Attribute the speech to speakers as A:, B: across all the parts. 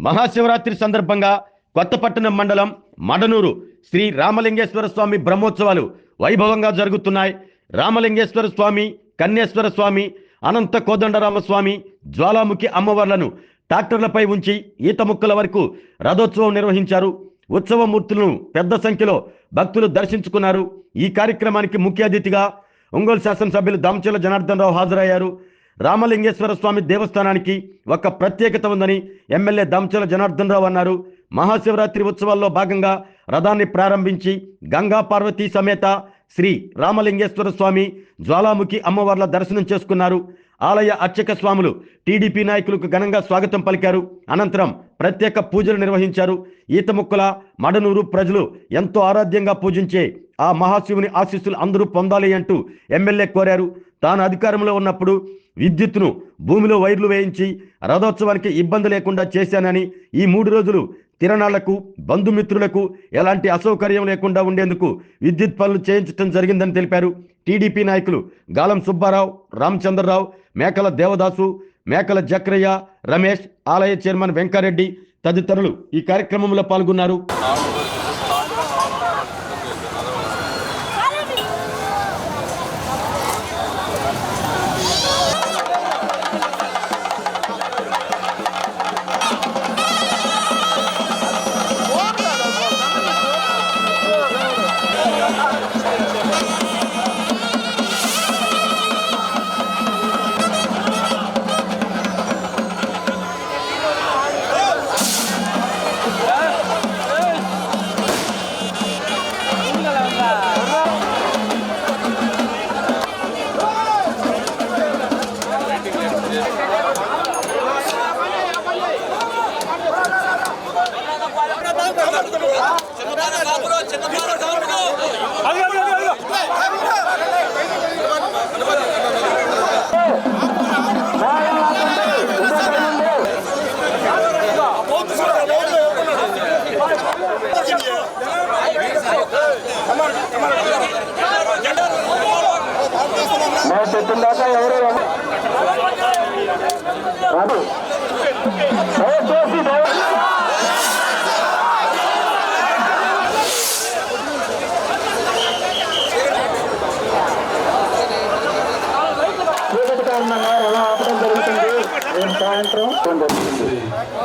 A: మహాశివరాత్రి సందర్భంగా కొత్తపట్టణం మండలం మడనూరు శ్రీ రామలింగేశ్వర స్వామి బ్రహ్మోత్సవాలు వైభవంగా జరుగుతున్నాయి. రామలింగేశ్వర స్వామి, కన్యేశ్వర స్వామి, అనంత కోదండరామస్వామి, జ్వాలాముఖి అమ్మవార్లను ట్రాక్టర్లపై ఉంచి ఈత ముక్కల వరకు రథోత్సవం నిర్వహించారు. ఉత్సవమూర్తులను పెద్ద సంఖ్యలో భక్తులు దర్శించుకున్నారు. ఈ కార్యక్రమానికి ముఖ్య అతిథిగా ఒంగోలు శాసనసభ్యులు దామచర్ల జనార్దన్ రావు హాజరయ్యారు. రామలింగేశ్వర స్వామి దేవస్థానానికి ఒక ప్రత్యేకత ఉందని ఎమ్మెల్యే దామచర్ల జనార్దన్ రావు అన్నారు. మహాశివరాత్రి ఉత్సవాల్లో భాగంగా రథాన్ని ప్రారంభించి గంగా పార్వతీ సమేత శ్రీ రామలింగేశ్వర స్వామి, జ్వాలాముఖి అమ్మవార్ల దర్శనం చేసుకున్నారు. ఆలయ అర్చక స్వాములు టీడీపీ నాయకులకు ఘనంగా స్వాగతం పలికారు. అనంతరం ప్రత్యేక పూజలు నిర్వహించారు. ఈతముక్కల మడనూరు ప్రజలు ఎంతో ఆరాధ్యంగా పూజించే ఆ మహాశివుని ఆశీస్సులు అందరూ పొందాలి అంటూ ఎమ్మెల్యే కోరారు. తాను అధికారంలో ఉన్నప్పుడు విద్యుత్తును భూమిలో వైర్లు వేయించి రథోత్సవానికి ఇబ్బంది లేకుండా చేశానని, ఈ 3 రోజులు తిరణాలకు బంధుమిత్రులకు ఎలాంటి అసౌకర్యం లేకుండా ఉండేందుకు విద్యుత్ పనులు చేయించడం జరిగిందని తెలిపారు. టీడీపీ నాయకులు గాలం సుబ్బారావు, రామచంద్రరావు, మేకల దేవదాసు, మేకల జక్రయ్య, రమేష్, ఆలయ చైర్మన్ వెంకారెడ్డి తదితరులు ఈ కార్యక్రమంలో పాల్గొన్నారు.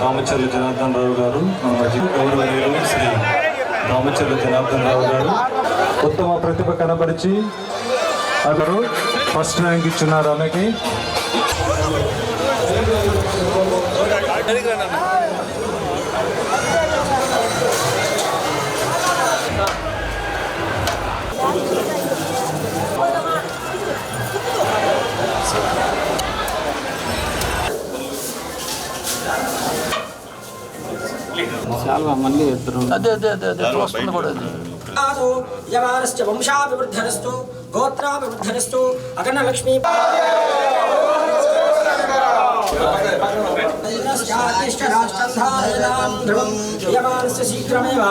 B: దామచర్ల జనార్దన్ రావు గారు, గౌరవనీయులు శ్రీ దామచర్ల జనార్దన్ రావు గారు ఉత్తమ ప్రతిభ కనబరిచి అతను ఫస్ట్ ర్యాంక్ ఇచ్చున్నారు. ఆమెకి
C: మళ్ళీ వస్తుంది కూడా యమానశ్చ వంశాభివృద్ధిరస్తు గోత్రాభివృద్ధిరస్తు అఖండలక్ష్మీ యమానశ్చ శీఘ్రమేవ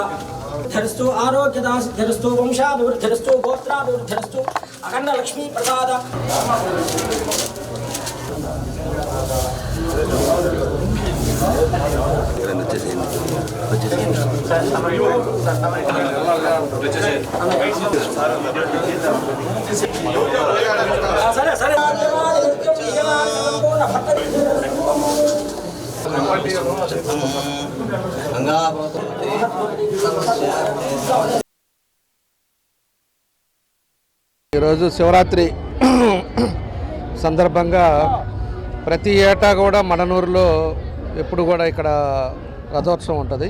C: ధరస్తు ఆరోగ్యదాసిద్ధరస్తు వంశాభివృద్ధిరస్తు గోత్రాభివృద్ధిరస్తు అఖండలక్ష్మీ ప్రసాద
D: ఈరోజు శివరాత్రి సందర్భంగా ప్రతి ఏటా కూడా మడనూరులో ఎప్పుడు కూడా ఇక్కడ రథోత్సవం ఉంటుంది.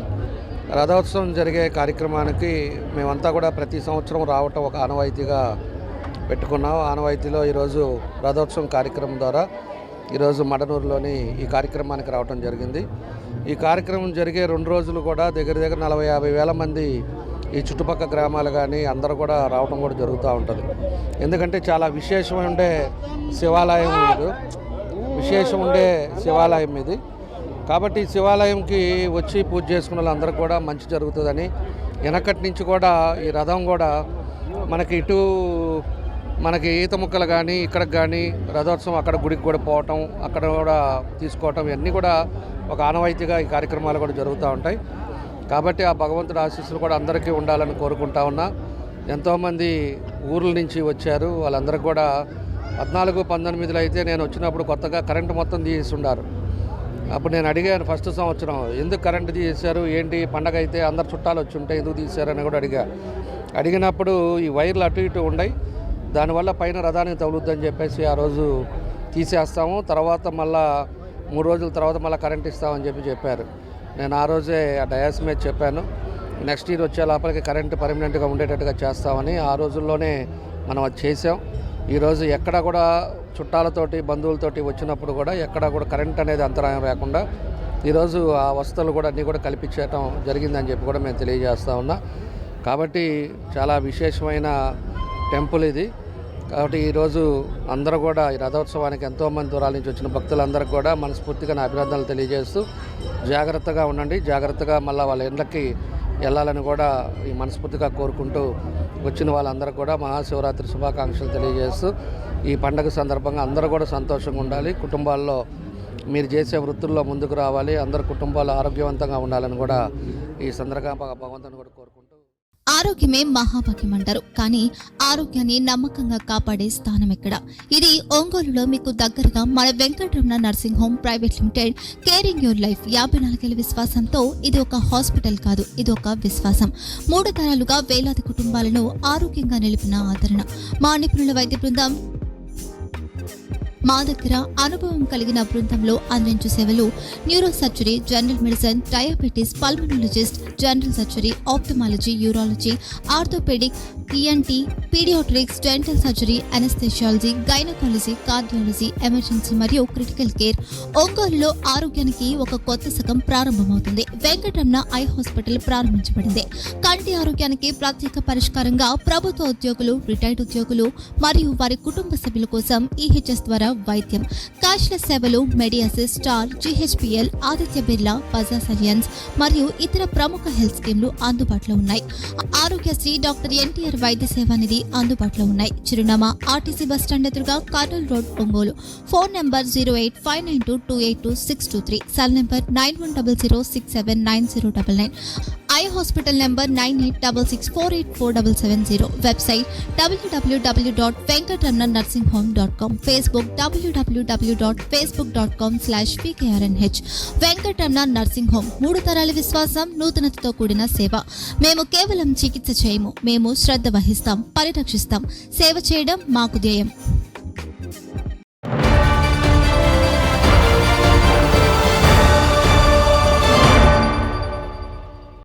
D: రథోత్సవం జరిగే కార్యక్రమానికి మేమంతా కూడా ప్రతి సంవత్సరం రావటం ఒక ఆనవాయితీగా పెట్టుకున్నాం. ఆనవాయితీలో ఈరోజు రథోత్సవం కార్యక్రమం ద్వారా ఈరోజు మడనూరులోని ఈ కార్యక్రమానికి రావటం జరిగింది. ఈ కార్యక్రమం జరిగే 2 రోజులు కూడా దగ్గర 40-50 వేల మంది ఈ చుట్టుపక్కల గ్రామాలు కానీ అందరూ కూడా రావటం కూడా జరుగుతూ ఉంటుంది. ఎందుకంటే చాలా విశేషం ఉండే శివాలయం ఇది, విశేషం ఉండే శివాలయం ఇది. కాబట్టి శివాలయంకి వచ్చి పూజ చేసుకున్న వాళ్ళందరూ కూడా మంచి జరుగుతుందని వెనకటి నుంచి కూడా ఈ రథం కూడా మనకి ఈత ముక్కలు కానీ ఇక్కడికి కానీ రథోత్సవం అక్కడ గుడికి కూడా పోవటం, అక్కడ కూడా తీసుకోవటం ఇవన్నీ కూడా ఒక ఆనవాయితీగా ఈ కార్యక్రమాలు కూడా జరుగుతూ ఉంటాయి. కాబట్టి ఆ భగవంతుడి ఆశీస్సులు కూడా అందరికీ ఉండాలని కోరుకుంటా ఉన్నా. ఎంతోమంది ఊర్ల నుంచి వచ్చారు. వాళ్ళందరికీ కూడా 14-19లో అయితే నేను వచ్చినప్పుడు కొత్తగా కరెంటు మొత్తం తీసి ఉండారు. అప్పుడు నేను అడిగాను ఫస్ట్ సంవత్సరం, ఎందుకు కరెంటు తీసేశారు, ఏంటి పండగ అయితే అందరు చుట్టాలు వచ్చి ఉంటే ఎందుకు తీశారని కూడా అడిగినప్పుడు ఈ వైర్లు అటు ఇటు ఉన్నాయి, దానివల్ల పైన రథానికి తగులుద్దని చెప్పేసి ఆ రోజు తీసేస్తాము, తర్వాత మళ్ళా 3 రోజుల తర్వాత మళ్ళీ కరెంట్ ఇస్తామని చెప్పారు. నేను ఆ రోజే ఆ డయాస్ మీద చెప్పాను, నెక్స్ట్ ఇయర్ వచ్చే లోపలికి కరెంటు పర్మనెంట్గా ఉండేటట్టుగా చేస్తామని. ఆ రోజుల్లోనే మనం అది చేసాం. ఈరోజు ఎక్కడ కూడా చుట్టాలతోటి బంధువులతోటి వచ్చినప్పుడు కూడా ఎక్కడ కూడా కరెంట్ అనేది అంతరాయం లేకుండా ఈరోజు ఆ వసతులు కూడా అన్నీ కూడా కల్పించడం జరిగిందని చెప్పి కూడా మేము తెలియజేస్తా ఉన్నా. కాబట్టి చాలా విశేషమైన టెంపుల్ ఇది. కాబట్టి ఈరోజు అందరూ కూడా ఈ రథోత్సవానికి ఎంతోమంది దూరాల నుంచి వచ్చిన భక్తులందరికీ కూడా మనస్ఫూర్తిగా నా అభినందనలు తెలియజేస్తూ జాగ్రత్తగా ఉండండి, జాగ్రత్తగా మళ్ళీ వాళ్ళ ఇళ్ళకి వెళ్ళాలని కూడా ఈ మనస్ఫూర్తిగా కోరుకుంటూ వచ్చిన వాళ్ళందరికీ కూడా మహాశివరాత్రి శుభాకాంక్షలు తెలియజేస్తూ ఈ పండుగ సందర్భంగా అందరూ కూడా సంతోషంగా ఉండాలి, కుటుంబాల్లో మీరు చేసే వృత్తుల్లో ముందుకు రావాలి, అందరు కుటుంబాలు ఆరోగ్యవంతంగా ఉండాలని కూడా ఈ సందర్భంగా భగవంతుని కూడా కోరుకుంటూ.
E: ఆరోగ్యమే మహాభాగ్యం అంటారు, కానీ ఆరోగ్యాన్ని నమ్మకంగా కాపాడే స్థానం ఎక్కడ? ఇది ఒంగోలులో మీకు దగ్గరగా మన Venkataramana nursing home private limited. Caring your life 54 ఏళ్ల విశ్వాసంతో ఇది ఒక హాస్పిటల్ కాదు, ఇది ఒక విశ్వాసం. 3 తరాలుగా వేలాది కుటుంబాలను ఆరోగ్యంగా నిలిపిన ఆదరణ. మా నిపుణుల వైద్య బృందం మా దగ్గర అనుభవం కలిగిన బృందంలో అందించే సేవలు neuro surgery, general medicine, diabetes, pulmonologist, general surgery, ophthalmology, urology, orthopaedic, ENT, paediatrics, dental surgery, anaesthesiology, gynaecology, cardiology, emergency మరియు క్రిటికల్ కేర్. ఒంగోలులో ఆరోగ్యానికి ఒక కొత్త శకం ప్రారంభమవుతుంది. వెంకటరమణ ఐ హాస్పిటల్ ప్రారంభించబడింది. కంటి ఆరోగ్యానికి ప్రత్యేక పరిష్కారంగా ప్రభుత్వ ఉద్యోగులు, రిటైర్డ్ ఉద్యోగులు మరియు వారి కుటుంబ సభ్యుల కోసం ఈహెచ్ఎస్ ద్వారా వైద్యం, క్యాష్లెస్ సేవలు, మెడియాసిస్, స్టార్, జీహెచ్పిఎల్, ఆదిత్య బిర్లా, బజాజ్ అలియన్స్ మరియు ఇతర ప్రముఖ హెల్త్ స్కీమ్లు అందుబాటులో ఉన్నాయి. ఆరోగ్యశ్రీ, డాక్టర్ ఎన్టీఆర్ వైద్య సేవా నిధి అందుబాటులో ఉన్నాయి. చిరునామా ఆర్టీసీ బస్టాండ్ ఎదురుగా, Kurnool road, Ongole. Phone number 08592282623, cell number 9100679099, eye hospital number 9866484770, website www.venkatramanarsinghome.com, Facebook www.facebook.com/pkrnh. Venkataramana nursing home, 3 తరాల విశ్వాసం, నూతనతతో కూడిన సేవ. మేము కేవలం చికిత్స చేయము, మేము శ్రద్ధ వహిస్తాం, పరిరక్షిస్తాం. సేవ చేయడం మాకు ధ్యేయం.